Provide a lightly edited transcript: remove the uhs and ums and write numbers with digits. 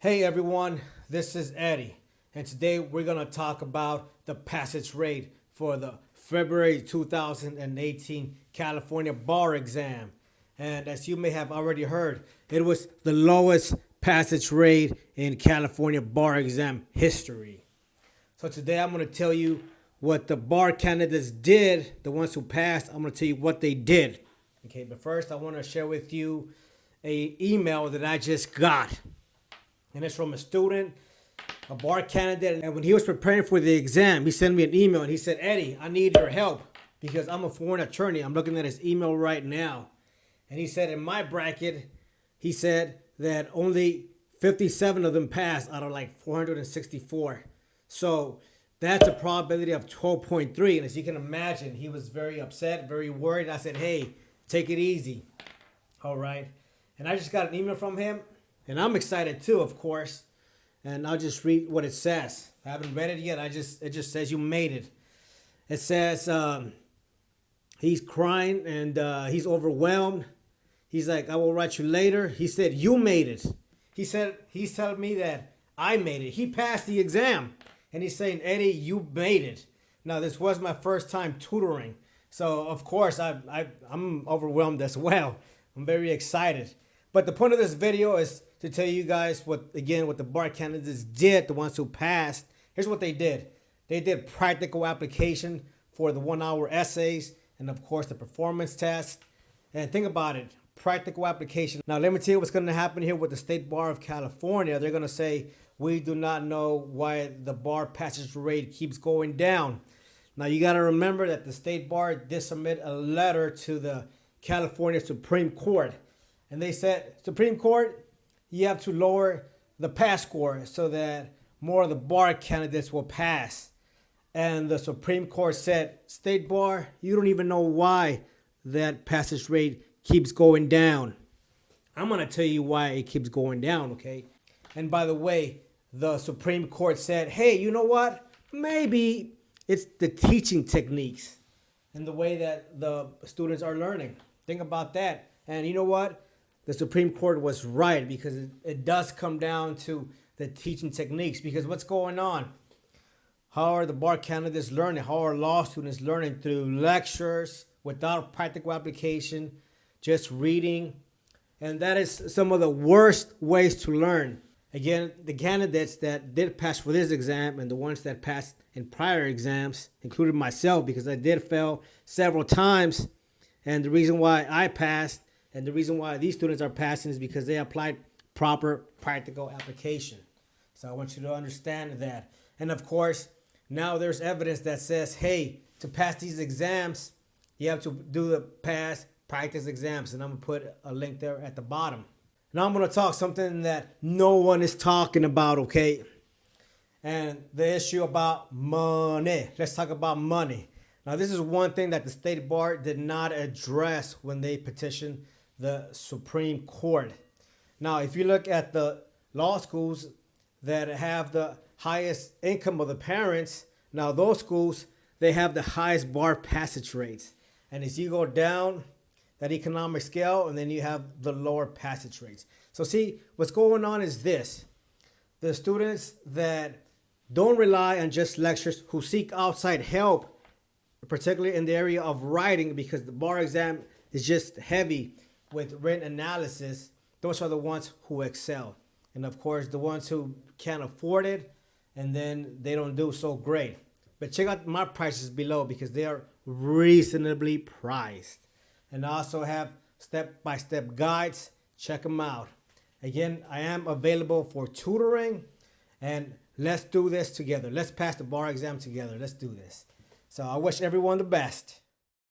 Hey everyone, this is Eddie, and today we're going to talk about the passage rate for the February 2018 California bar exam. And as you may have already heard, it was the lowest passage rate in California bar exam history. So today I'm going to tell you what the bar candidates did, the ones who passed. I'm going to tell you what they did. Okay, but first I want to share with you an email that I just got. And it's from a student, a bar candidate. And when he was preparing for the exam, he sent me an email and he said, Eddie, I need your help because I'm a foreign attorney. I'm looking at his email right now. And he said in my bracket, he said that only 57 of them passed out of like 464. So that's a probability of 12.3. And as you can imagine, he was very upset, very worried. I said, hey, take it easy. All right. And I just got an email from him. And I'm excited too, of course. And I'll just read what it says. I haven't read it yet. It just says you made it. It says he's crying and he's overwhelmed. He's like, I will write you later. He said, you made it. He said, he's telling me that I made it. He passed the exam. And he's saying, Eddie, you made it. Now, this was my first time tutoring. So, of course, I'm overwhelmed as well. I'm very excited. But the point of this video is to tell you guys what the bar candidates did, the ones who passed. Here's what they did. They did practical application for the 1-hour essays and, of course, the performance test. And think about it, practical application. Now, let me tell you what's going to happen here with the State Bar of California. They're going to say, we do not know why the bar passage rate keeps going down. Now, you got to remember that the State Bar did submit a letter to the California Supreme Court. And they said, Supreme Court, you have to lower the pass score so that more of the bar candidates will pass. And the Supreme Court said, State Bar, you don't even know why that passage rate keeps going down. I'm going to tell you why it keeps going down, okay? And by the way, the Supreme Court said, hey, you know what? Maybe it's the teaching techniques and the way that the students are learning. Think about that. And you know what? The Supreme Court was right because it does come down to the teaching techniques. Because what's going on? How are the bar candidates learning? How are law students learning? Through lectures, without practical application, just reading. And that is some of the worst ways to learn. Again, the candidates that did pass for this exam and the ones that passed in prior exams, including myself, because I did fail several times. And the reason why I passed and the reason why these students are passing is because they applied proper practical application. So I want you to understand that. And of course, now there's evidence that says, hey, to pass these exams, you have to do the past practice exams. And I'm going to put a link there at the bottom. Now I'm going to talk something that no one is talking about, okay? And the issue about money. Let's talk about money. Now, this is one thing that the State Bar did not address when they petitioned the Supreme Court. Now, if you look at the law schools that have the highest income of the parents, now those schools, they have the highest bar passage rates. And as you go down that economic scale, and then you have the lower passage rates. So see, what's going on is this. The students that don't rely on just lectures, who seek outside help, particularly in the area of writing, because the bar exam is just heavy with written analysis, those are the ones who excel. And of course, the ones who can't afford it, and then they don't do so great. But check out my prices below because they are reasonably priced. And I also have step-by-step guides. Check them out. Again, I am available for tutoring, and let's do this together. Let's pass the bar exam together. Let's do this. So I wish everyone the best.